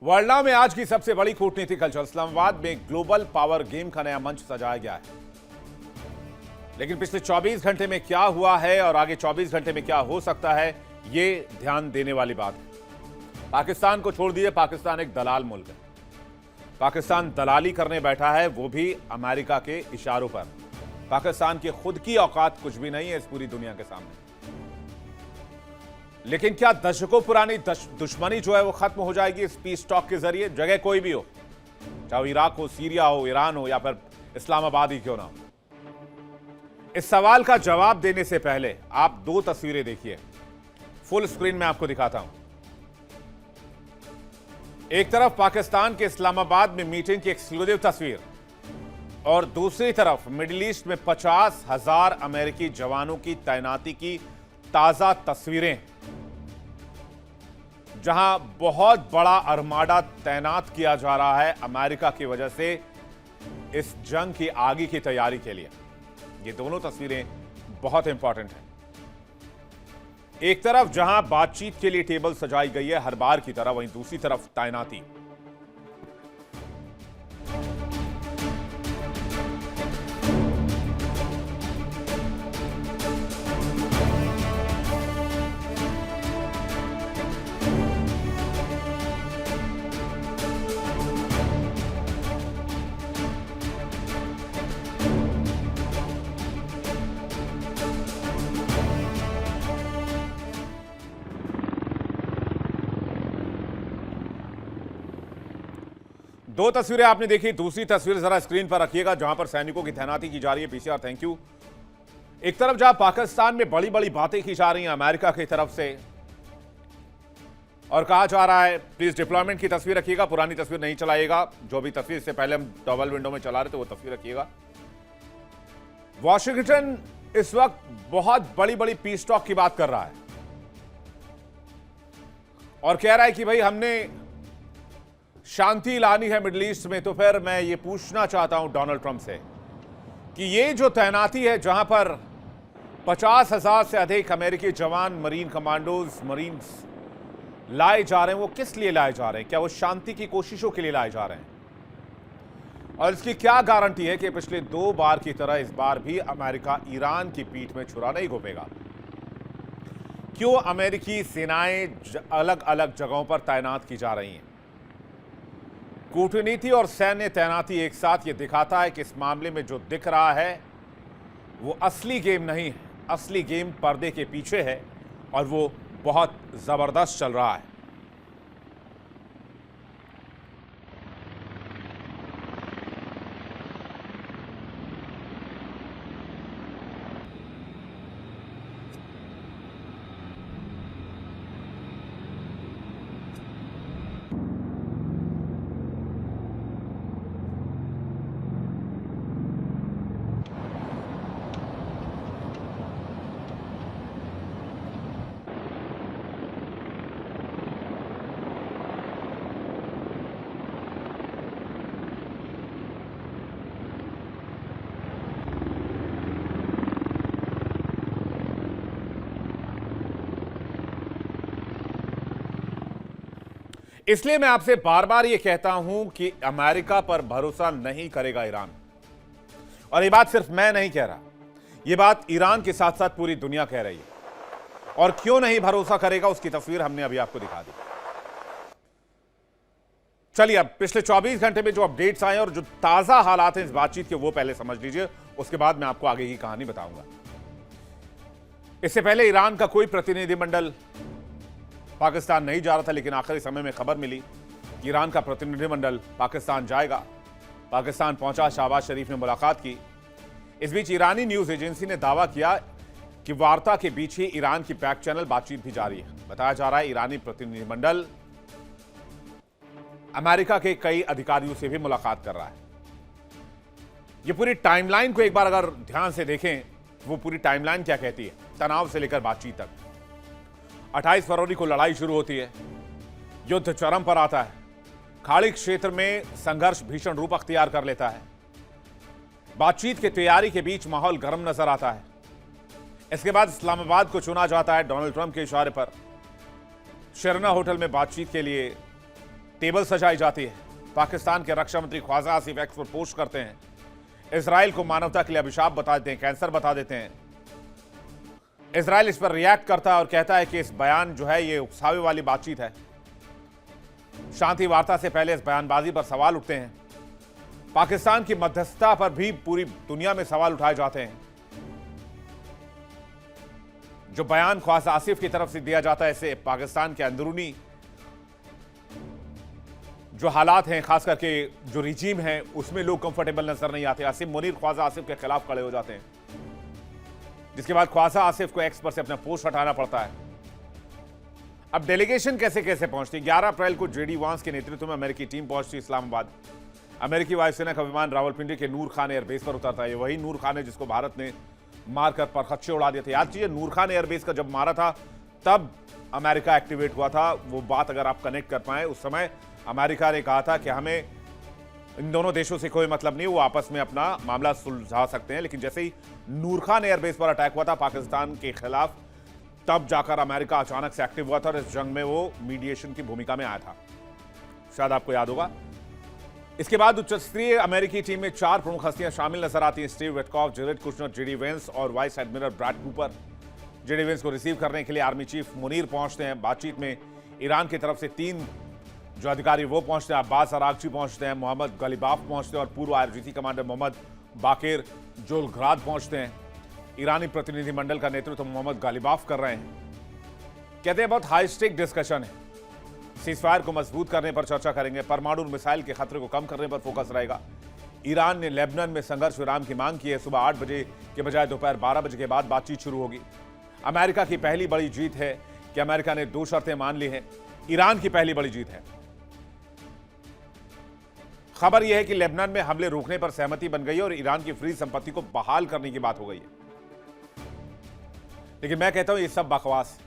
वर्ल्डा में आज की सबसे बड़ी कूटनीतिक हलचल। इस्लामाबाद में ग्लोबल पावर गेम का नया मंच सजाया गया है, लेकिन पिछले 24 घंटे में क्या हुआ है और आगे 24 घंटे में क्या हो सकता है, ये ध्यान देने वाली बात है। पाकिस्तान को छोड़ दीजिए, पाकिस्तान एक दलाल मुल्क है। पाकिस्तान दलाली करने बैठा है, वो भी अमेरिका के इशारों पर। पाकिस्तान की खुद की औकात कुछ भी नहीं है इस पूरी दुनिया के सामने। लेकिन क्या दशकों पुरानी दुश्मनी जो है वो खत्म हो जाएगी इस पीस टॉक के जरिए? जगह कोई भी हो, चाहे इराक हो, सीरिया हो, ईरान हो या फिर इस्लामाबाद ही क्यों ना हो। इस सवाल का जवाब देने से पहले आप दो तस्वीरें देखिए, फुल स्क्रीन में आपको दिखाता हूं। एक तरफ पाकिस्तान के इस्लामाबाद में मीटिंग की एक्सक्लूसिव तस्वीर और दूसरी तरफ मिडिल ईस्ट में 50,000 अमेरिकी जवानों की तैनाती की ताजा तस्वीरें, जहां बहुत बड़ा अरमाडा तैनात किया जा रहा है अमेरिका की वजह से इस जंग की आगे की तैयारी के लिए। ये दोनों तस्वीरें बहुत इंपॉर्टेंट हैं। एक तरफ जहां बातचीत के लिए टेबल सजाई गई है हर बार की तरह, वहीं दूसरी तरफ तैनाती। दो तस्वीरें आपने देखी, दूसरी तस्वीर जरा स्क्रीन पर रखिएगा जहां पर सैनिकों की तैनाती की जा रही है। PCR thank you. एक तरफ जहां पाकिस्तान में बड़ी बड़ी बातें की जा रही हैं अमेरिका की तरफ से और कहा जा रहा है प्लीज डिप्लॉयमेंट की तस्वीर रखिएगा, पुरानी तस्वीर नहीं चलाइएगा। जो भी तस्वीर से पहले हम डबल विंडो में चला रहे थे वो तस्वीर रखिएगा। वॉशिंगटन इस वक्त बहुत बड़ी बड़ी पीस टॉक की बात कर रहा है और कह रहा है कि भाई हमने शांति लानी है मिडिल ईस्ट में। तो फिर मैं ये पूछना चाहता हूं डोनाल्ड ट्रंप से कि ये जो तैनाती है जहां पर 50,000 से अधिक अमेरिकी जवान, मरीन कमांडोज, मरीन्स लाए जा रहे हैं, वो किस लिए लाए जा रहे हैं? क्या वो शांति की कोशिशों के लिए लाए जा रहे हैं? और इसकी क्या गारंटी है कि पिछले 2 बार की तरह इस बार भी अमेरिका ईरान की पीठ में छुरा नहीं घोंपेगा? क्यों अमेरिकी सेनाएं अलग अलग जगहों पर तैनात की जा रही हैं? कूटनीति और सैन्य तैनाती एक साथ ये दिखाता है कि इस मामले में जो दिख रहा है वो असली गेम नहीं है। असली गेम पर्दे के पीछे है और वो बहुत जबरदस्त चल रहा है। इसलिए मैं आपसे बार बार यह कहता हूं कि अमेरिका पर भरोसा नहीं करेगा ईरान। और यह बात सिर्फ मैं नहीं कह रहा, यह बात ईरान के साथ साथ पूरी दुनिया कह रही है। और क्यों नहीं भरोसा करेगा उसकी तस्वीर हमने अभी आपको दिखा दी। चलिए अब पिछले 24 घंटे में जो अपडेट्स आए और जो ताजा हालात हैं इस बातचीत के वो पहले समझ लीजिए, उसके बाद मैं आपको आगे की कहानी बताऊंगा। इससे पहले ईरान का कोई प्रतिनिधिमंडल पाकिस्तान नहीं जा रहा था, लेकिन आखिरी समय में खबर मिली कि ईरान का प्रतिनिधिमंडल पाकिस्तान जाएगा। पाकिस्तान पहुंचा, शहबाज शरीफ ने मुलाकात की। इस बीच ईरानी न्यूज एजेंसी ने दावा किया कि वार्ता के बीच ही ईरान की बैक चैनल बातचीत भी जारी है। बताया जा रहा है ईरानी प्रतिनिधिमंडल अमेरिका के कई अधिकारियों से भी मुलाकात कर रहा है। ये पूरी टाइमलाइन को एक बार अगर ध्यान से देखें, वो पूरी टाइमलाइन क्या कहती है, तनाव से लेकर बातचीत तक। 28 फरवरी को लड़ाई शुरू होती है, युद्ध चरम पर आता है, खाड़ी क्षेत्र में संघर्ष भीषण रूप अख्तियार कर लेता है। बातचीत की तैयारी के बीच माहौल गर्म नजर आता है। इसके बाद इस्लामाबाद को चुना जाता है डोनाल्ड ट्रंप के इशारे पर। शेरना होटल में बातचीत के लिए टेबल सजाई जाती है। पाकिस्तान के रक्षा मंत्री ख्वाजा आसिफ एक्स पर पोस्ट करते हैं, इजराइल को मानवता के लिए अभिशाप बता देते हैं, कैंसर बता देते हैं। इजराइल इस पर रिएक्ट करता है और कहता है कि इस बयान जो है ये उकसावे वाली बातचीत है। शांति वार्ता से पहले इस बयानबाजी पर सवाल उठते हैं। पाकिस्तान की मध्यस्थता पर भी पूरी दुनिया में सवाल उठाए जाते हैं। जो बयान ख्वाजा आसिफ की तरफ से दिया जाता है, इसे पाकिस्तान के अंदरूनी जो हालात हैं, खास करके जो रिजीम है, उसमें लोग कंफर्टेबल नजर नहीं आते। आसिफ मुनीर ख्वाजा आसिफ के खिलाफ खड़े हो जाते हैं, जिसके बाद ख्वाजा आसिफ को एक्स पर से अपना पोस्ट हटाना पड़ता है। अब डेलीगेशन कैसे कैसे पहुंचती। 11 अप्रैल को जेडी वांस के नेतृत्व में अमेरिकी टीम पहुंचती इस्लामाबाद। अमेरिकी वायुसेना का विमान रावलपिंडी के नूर खान एयरबेस पर उतरता है। ये वही नूर खान है जिसको भारत ने मारकर परखच्चे उड़ा दिए थे। याद कीजिए, नूर खान एयरबेस का जब मारा था तब अमेरिका एक्टिवेट हुआ था। वो बात अगर आप कनेक्ट कर पाए, उस समय अमेरिका ने कहा था कि हमें इन दोनों देशों से कोई मतलब नहीं, वो आपस में अपना मामला सुलझा सकते हैं। लेकिन जैसे ही नूर खान एयरबेस पर अटैक हुआ था पाकिस्तान के खिलाफ, तब जाकर अमेरिका अचानक से एक्टिव हुआ था और इस जंग में वो मीडिएशन की भूमिका में आया था, शायद आपको याद होगा। इसके बाद उच्च स्तरीय अमेरिकी टीम में 4 प्रमुख हस्तियां शामिल नजर आती हैं। Steve Witkoff, Jared Kushner, JD Vance और vice admiral Brad Cooper. JD Vance को रिसीव करने के लिए आर्मी चीफ मुनीर पहुंचते हैं। बातचीत में ईरान की तरफ से 3 जो अधिकारी वो पहुंचते हैं। अब्बास अरागची पहुंचते हैं, मोहम्मद गलीबाफ पहुंचते हैं और पूर्व आईआरजीसी कमांडर मोहम्मद बाकिर जोलग्राद पहुंचते हैं। ईरानी प्रतिनिधिमंडल का नेतृत्व मोहम्मद गलीबाफ कर रहे हैं। कहते हैं बहुत हाई स्टेक डिस्कशन है, सीजफायर को मजबूत करने पर चर्चा करेंगे, परमाणु मिसाइल के खतरे को कम करने पर फोकस रहेगा। ईरान ने लेबनान में संघर्ष विराम की मांग की है। सुबह 8 बजे के बजाय दोपहर 12 बजे के बाद बातचीत शुरू होगी। अमेरिका की पहली बड़ी जीत है कि अमेरिका ने 2 शर्तें मान ली हैं। ईरान की पहली बड़ी जीत है। खबर यह है कि लेबनान में हमले रोकने पर सहमति बन गई है और ईरान की फ्री संपत्ति को बहाल करने की बात हो गई है। लेकिन मैं कहता हूं ये सब बकवास,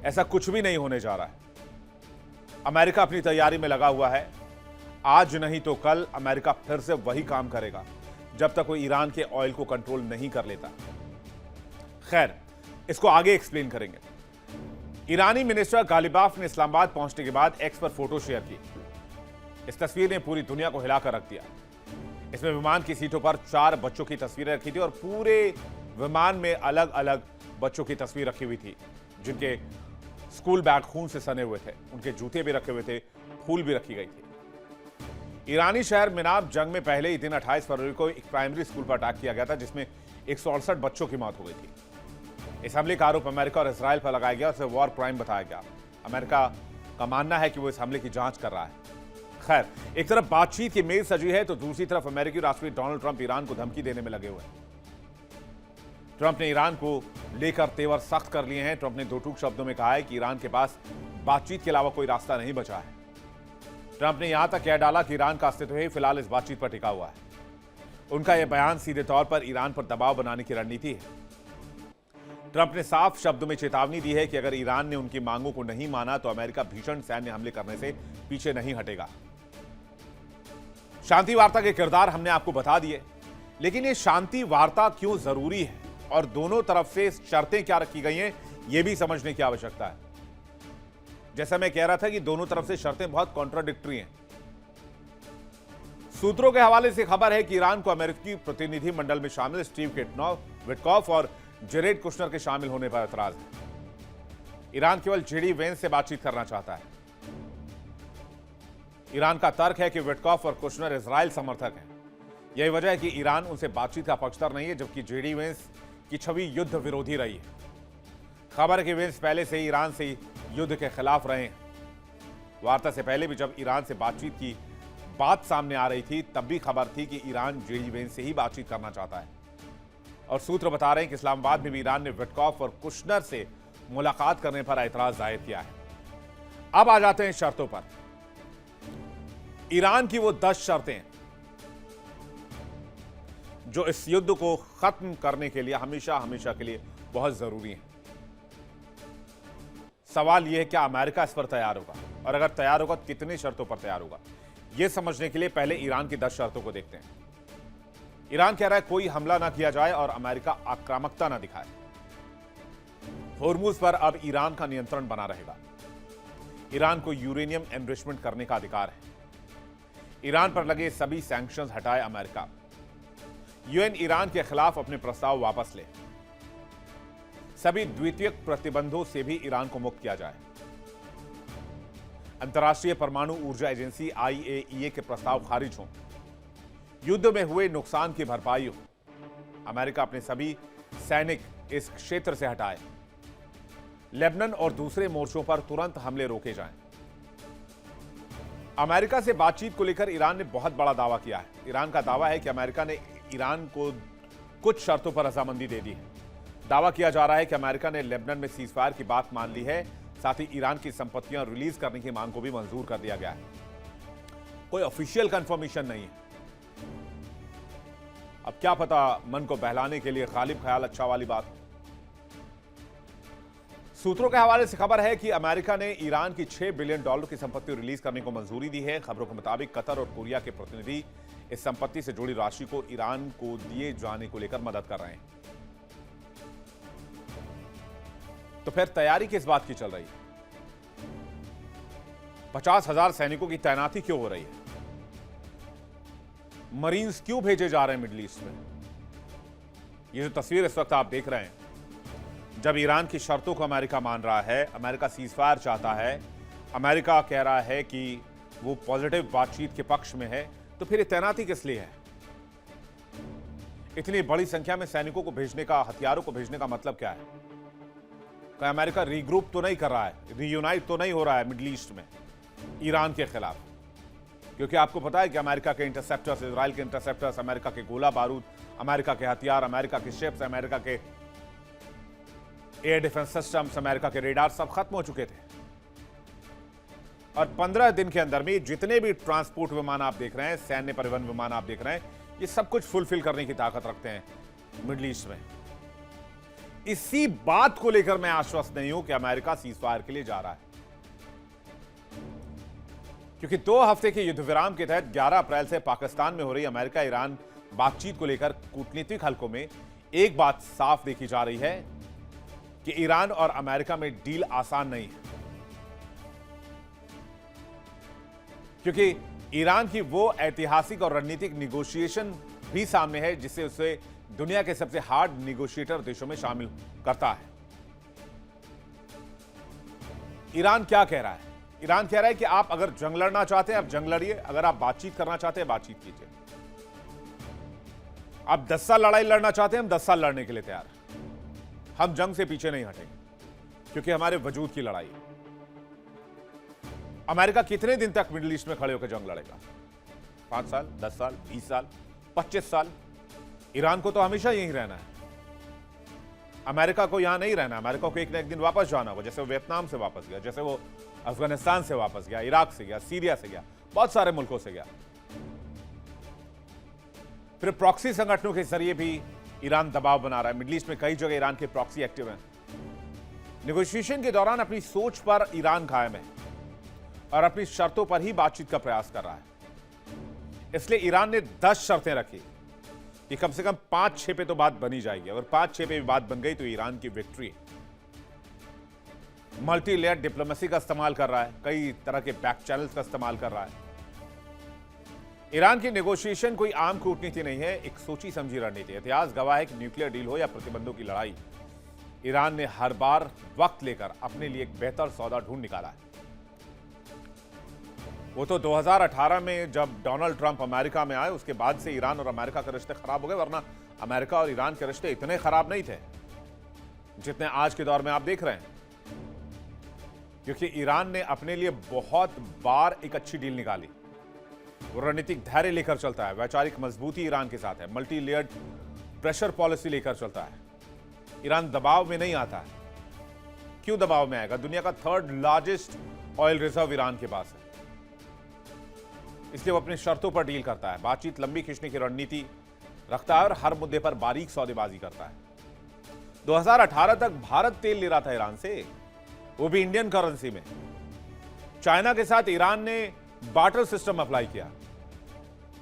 ऐसा कुछ भी नहीं होने जा रहा है। अमेरिका अपनी तैयारी में लगा हुआ है। आज नहीं तो कल अमेरिका फिर से वही काम करेगा जब तक वो ईरान के ऑयल को कंट्रोल नहीं कर लेता। खैर, इसको आगे एक्सप्लेन करेंगे। ईरानी मिनिस्टर गालिबाफ ने इस्लामाबाद पहुंचने के बाद एक्स पर फोटो शेयर की। इस तस्वीर ने पूरी दुनिया को हिलाकर रख दिया। इसमें विमान की सीटों पर 4 बच्चों की तस्वीरें रखी थी और पूरे विमान में अलग अलग बच्चों की तस्वीर रखी हुई थी, जिनके स्कूल बैग खून से सने हुए थे, उनके जूते भी रखे हुए थे, फूल भी रखी गई थी। ईरानी शहर मिनाब जंग में पहले ही दिन 28 फरवरी को एक प्राइमरी स्कूल पर अटैक किया गया था, जिसमें 168 बच्चों की मौत हो गई थी। इस हमले का आरोप अमेरिका और इजराइल पर लगाया गया और इसे वॉर क्राइम बताया गया। अमेरिका का मानना है कि वो इस हमले की जांच कर रहा है। खैर, एक तरफ बातचीत की मेज सजी है तो दूसरी तरफ अमेरिकी राष्ट्रपति डोनाल्ड ट्रंप ईरान को धमकी देने में लगे हुए हैं। ट्रंप ने ईरान को लेकर तेवर सख्त कर लिए हैं। ट्रंप ने 2 टूक शब्दों में कहा है कि ईरान के पास बातचीत के अलावा कोई रास्ता नहीं बचा है। ट्रंप ने यहां तक कह डाला कि ईरान का अस्तित्व ही फिलहाल इस बातचीत पर टिका हुआ है। उनका यह बयान सीधे तौर पर ईरान पर दबाव बनाने की रणनीति है। ट्रंप ने साफ शब्दों में चेतावनी दी है कि अगर ईरान ने उनकी मांगों को नहीं माना तो अमेरिका भीषण सैन्य हमले करने से पीछे नहीं हटेगा। शांति वार्ता के किरदार हमने आपको बता दिए, लेकिन यह शांति वार्ता क्यों जरूरी है और दोनों तरफ से शर्तें क्या रखी गई हैं, यह भी समझने की आवश्यकता है। जैसा मैं कह रहा था कि दोनों तरफ से शर्तें बहुत कॉन्ट्राडिक्टरी हैं। सूत्रों के हवाले से खबर है कि ईरान को अमेरिकी प्रतिनिधि मंडल में शामिल स्टीव विटकॉफ और जेरेड कुशनर के शामिल होने पर एतराज है। ईरान केवल जेडी वेंस से बातचीत करना चाहता है। ईरान का तर्क है कि विटकॉफ और कुशनर इजराइल समर्थक हैं। यही वजह है कि ईरान उनसे बातचीत का पक्षधर नहीं है, जबकि जेडी वेंस की छवि युद्ध विरोधी रही है। खबर है कि वेंस पहले से ही ईरान से युद्ध के खिलाफ रहे हैं। वार्ता से पहले भी जब ईरान से बातचीत की बात सामने आ रही थी, तब भी खबर थी कि ईरान जेडी वेंस से ही बातचीत करना चाहता है। और सूत्र बता रहे हैं कि इस्लामाबाद में भी ईरान ने विटकॉफ और कुशनर से मुलाकात करने पर ऐतराज जाहिर किया है। अब आ जाते हैं शर्तों पर। ईरान की वो 10 शर्तें जो इस युद्ध को खत्म करने के लिए हमेशा हमेशा के लिए बहुत जरूरी हैं। सवाल यह है क्या अमेरिका इस पर तैयार होगा, और अगर तैयार होगा तो कितनी शर्तों पर तैयार होगा। यह समझने के लिए पहले ईरान की 10 शर्तों को देखते हैं। ईरान कह रहा है कोई हमला ना किया जाए और अमेरिका आक्रामकता ना दिखाए। होर्मुज पर अब ईरान का नियंत्रण बना रहेगा। ईरान को यूरेनियम एनरिचमेंट करने का अधिकार है। ईरान पर लगे सभी सैंक्शंस हटाए अमेरिका। यूएन ईरान के खिलाफ अपने प्रस्ताव वापस ले। सभी द्वितीयक प्रतिबंधों से भी ईरान को मुक्त किया जाए। अंतर्राष्ट्रीय परमाणु ऊर्जा एजेंसी IAEA के प्रस्ताव खारिज हों। युद्ध में हुए नुकसान की भरपाई हो। अमेरिका अपने सभी सैनिक इस क्षेत्र से हटाए। लेबनान और दूसरे मोर्चों पर तुरंत हमले रोके जाएं। अमेरिका से बातचीत को लेकर ईरान ने बहुत बड़ा दावा किया है। ईरान का दावा है कि अमेरिका ने ईरान को कुछ शर्तों पर रजामंदी दे दी है। दावा किया जा रहा है कि अमेरिका ने लेबनान में सीजफायर की बात मान ली है। साथ ही ईरान की संपत्तियां रिलीज करने की मांग को भी मंजूर कर दिया गया है। कोई ऑफिशियल कंफर्मेशन नहीं है। अब क्या पता मन को बहलाने के लिए गालिब ख्याल अच्छा वाली बात हो। सूत्रों के हवाले से खबर है कि अमेरिका ने ईरान की $6 बिलियन की संपत्ति रिलीज करने को मंजूरी दी है। खबरों के मुताबिक कतर और कोरिया के प्रतिनिधि इस संपत्ति से जुड़ी राशि को ईरान को दिए जाने को लेकर मदद कर रहे हैं। तो फिर तैयारी किस बात की चल रही है? 50,000 सैनिकों की तैनाती क्यों हो रही है? मरीन्स क्यों भेजे जा रहे हैं मिडिल ईस्ट में? ये जो तस्वीर इस वक्त आप देख रहे हैं, जब ईरान की शर्तों को अमेरिका मान रहा है, अमेरिका सीजफायर चाहता है, अमेरिका कह रहा है कि वो पॉजिटिव बातचीत के पक्ष में है, तो फिर ये तैनाती किस लिए है? इतनी बड़ी संख्या में सैनिकों को भेजने का, हथियारों को भेजने का मतलब क्या है? क्या अमेरिका रीग्रुप तो नहीं कर रहा है, रीयूनाइट तो नहीं हो रहा है मिडिल ईस्ट में ईरान के खिलाफ? क्योंकि आपको पता है कि अमेरिका के इंटरसेप्टर्स, इजराइल के इंटरसेप्टर्स, अमेरिका के गोला बारूद, अमेरिका के हथियार, अमेरिका के शिप्स, अमेरिका के एयर डिफेंस सिस्टम्स, अमेरिका के रेडार सब खत्म हो चुके थे। और 15 दिन के अंदर में जितने भी ट्रांसपोर्ट विमान आप देख रहे हैं, सैन्य परिवहन विमान आप देख रहे हैं, ये सब कुछ फुलफिल करने की ताकत रखते हैं मिडिल ईस्ट में। इसी बात को लेकर मैं आश्वस्त नहीं हूं कि अमेरिका सीजफायर के लिए जा रहा है, क्योंकि 2 हफ्ते के युद्ध विराम के तहत 11 अप्रैल से पाकिस्तान में हो रही अमेरिका ईरान बातचीत को लेकर कूटनीतिक हलकों में एक बात साफ देखी जा रही है कि ईरान और अमेरिका में डील आसान नहीं है। क्योंकि ईरान की वो ऐतिहासिक और रणनीतिक निगोशिएशन भी सामने है जिससे उसे दुनिया के सबसे हार्ड निगोशिएटर देशों में शामिल करता है। ईरान क्या कह रहा है? ईरान कह रहा है कि आप अगर जंग लड़ना चाहते हैं आप जंग लड़िए, अगर आप बातचीत करना चाहते हैं बातचीत कीजिए। आप 10 साल लड़ाई लड़ना चाहते हैं, हम 10 साल लड़ने के लिए तैयार हैं। हम जंग से पीछे नहीं हटेंगे, क्योंकि हमारे वजूद की लड़ाई है। अमेरिका कितने दिन तक मिडिल ईस्ट में खड़े होकर जंग लड़ेगा? 5 साल, 10 साल, 20 साल, 25 साल? ईरान को तो हमेशा यहीं रहना है। अमेरिका को यहां नहीं रहना। अमेरिका को एक न एक दिन वापस जाना होगा, जैसे वो वियतनाम से वापस गया, जैसे वो अफगानिस्तान से वापस गया, इराक से गया, सीरिया से गया, बहुत सारे मुल्कों से गया। फिर प्रॉक्सी संगठनों के जरिए भी ईरान दबाव बना रहा है। मिडिल ईस्ट में कई जगह ईरान के प्रॉक्सी एक्टिव हैं। नेगोशिएशन के दौरान अपनी सोच पर ईरान कायम है और अपनी शर्तों पर ही बातचीत का प्रयास कर रहा है। इसलिए ईरान ने 10 शर्तें रखी कि कम से कम 5-6 पे तो बात बनी जाएगी। अगर 5-6 पे भी बात बन गई तो ईरान की विक्ट्री है। मल्टी लेयर डिप्लोमेसी का इस्तेमाल कर रहा है, कई तरह के बैक चैनल्स का इस्तेमाल कर रहा है। ईरान की नेगोशिएशन कोई आम कूटनीति नहीं है, एक सोची समझी रणनीति है। इतिहास गवाह है कि न्यूक्लियर डील हो या प्रतिबंधों की लड़ाई, ईरान ने हर बार वक्त लेकर अपने लिए एक बेहतर सौदा ढूंढ निकाला है। वो तो 2018 में जब डोनाल्ड ट्रंप अमेरिका में आए, उसके बाद से ईरान और अमेरिका के रिश्ते खराब हो गए, वरना अमेरिका और ईरान के रिश्ते इतने खराब नहीं थे जितने आज के दौर में आप देख रहे हैं। क्योंकि ईरान ने अपने लिए बहुत बार एक अच्छी डील निकाली। वो रणनीतिक धैर्य लेकर चलता है, वैचारिक मजबूती ईरान के साथ है, मल्टी लेयर्ड प्रेशर पॉलिसी लेकर चलता है। ईरान दबाव में नहीं आता है। क्यों दबाव में आएगा? दुनिया का 3rd largest oil reserve Iran के पास है, इसलिए वो अपनी शर्तों पर डील करता है, बातचीत लंबी खींचने की रणनीति रखता है और हर मुद्दे पर बारीक सौदेबाजी करता है। 2018 तक भारत तेल ले रहा था ईरान से, वो भी इंडियन करेंसी में। चाइना के साथ ईरान ने बार्टर सिस्टम अप्लाई किया।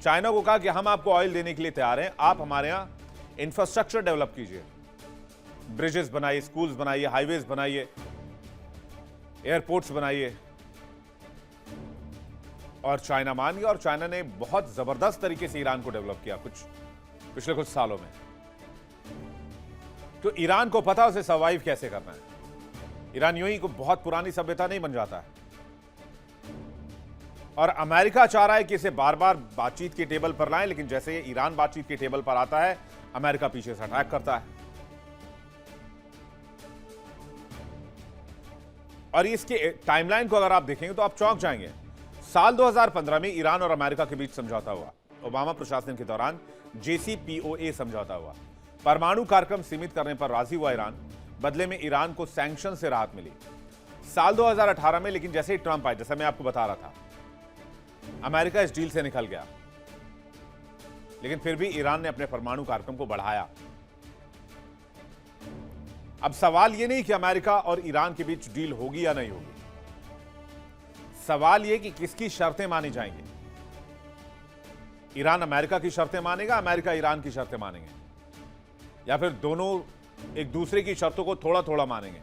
चाइना को कहा कि हम आपको ऑयल देने के लिए तैयार हैं, आप हमारे यहां इंफ्रास्ट्रक्चर डेवलप कीजिए, ब्रिजेस बनाइए, स्कूल्स बनाइए, हाईवेज बनाइए, एयरपोर्ट्स बनाइए, और चाइना मान गया, और चाइना ने बहुत जबरदस्त तरीके से ईरान को डेवलप किया पिछले कुछ सालों में। तो ईरान को पता उसे सर्वाइव कैसे करना है। ईरान यूं ही को बहुत पुरानी सभ्यता नहीं बन जाता है, और अमेरिका चाह रहा है कि इसे बार बार बातचीत की टेबल पर लाएं, लेकिन जैसे ही ईरान बातचीत की टेबल पर आता है, अमेरिका पीछे से अटैक करता है। और इसके टाइमलाइन को अगर आप देखेंगे तो आप चौंक जाएंगे। साल 2015 में ईरान और अमेरिका के बीच समझौता हुआ, ओबामा प्रशासन के दौरान JCPOA समझौता हुआ। परमाणु कार्यक्रम सीमित करने पर राजी हुआ ईरान, बदले में ईरान को सैंक्शन से राहत मिली। साल 2018 में लेकिन जैसे ही ट्रंप आए, जैसा मैं आपको बता रहा था, अमेरिका इस डील से निकल गया, लेकिन फिर भी ईरान ने अपने परमाणु कार्यक्रम को बढ़ाया। अब सवाल यह नहीं कि अमेरिका और ईरान के बीच डील होगी या नहीं होगी, सवाल यह कि किसकी शर्तें मानी जाएंगी। ईरान अमेरिका की शर्तें मानेगा, अमेरिका ईरान की शर्तें मानेंगे, या फिर दोनों एक दूसरे की शर्तों को थोड़ा थोड़ा मानेंगे।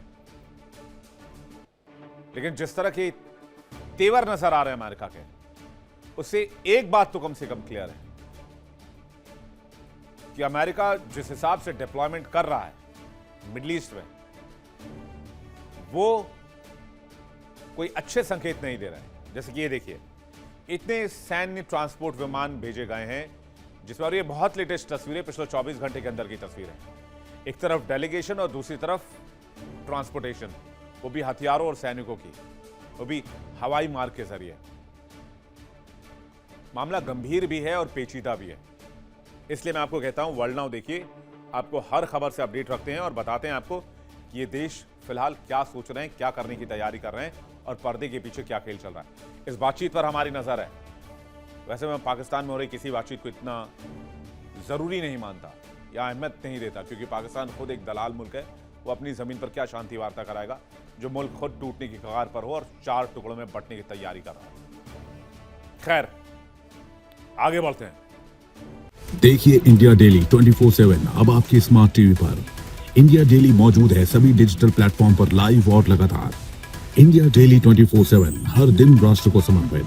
लेकिन जिस तरह के तेवर नजर आ रहे हैं अमेरिका के, उससे एक बात तो कम से कम क्लियर है कि अमेरिका जिस हिसाब से डिप्लॉयमेंट कर रहा है मिडिल ईस्ट में, वो कोई अच्छे संकेत नहीं दे रहा है। जैसे कि ये देखिए, इतने सैन्य ट्रांसपोर्ट विमान भेजे गए हैं, जिसमें, और ये बहुत लेटेस्ट तस्वीरें पिछले 24 घंटे के अंदर की तस्वीर है। एक तरफ डेलीगेशन और दूसरी तरफ ट्रांसपोर्टेशन, वो भी हथियारों और सैनिकों की, वो भी हवाई मार्ग के जरिए। मामला गंभीर भी है और पेचीदा भी है, इसलिए मैं आपको कहता हूं वर्ल्ड नाउ देखिए, आपको हर खबर से अपडेट रखते हैं और बताते हैं आपको कि ये देश फिलहाल क्या सोच रहे हैं, क्या करने की तैयारी कर रहे हैं, और पर्दे के पीछे क्या खेल चल रहा है। इस बातचीत पर हमारी नजर है। वैसे मैं पाकिस्तान में हो रही किसी बातचीत को इतना जरूरी नहीं मानता या अहमियत नहीं देता, क्योंकि पाकिस्तान खुद एक दलाल मुल्क है। वो अपनी जमीन पर क्या शांति वार्ता कराएगा, जो मुल्क खुद टूटने की कगार पर हो और 4 टुकड़ों में बंटने की तैयारी कर रहा है। खैर, आगे बढ़ते हैं। देखिए इंडिया डेली 24/7 अब आपके स्मार्ट टीवी पर। इंडिया डेली मौजूद है सभी डिजिटल प्लेटफॉर्म पर लाइव और लगातार। इंडिया डेली 24/7 हर दिन राष्ट्र को समर्पित।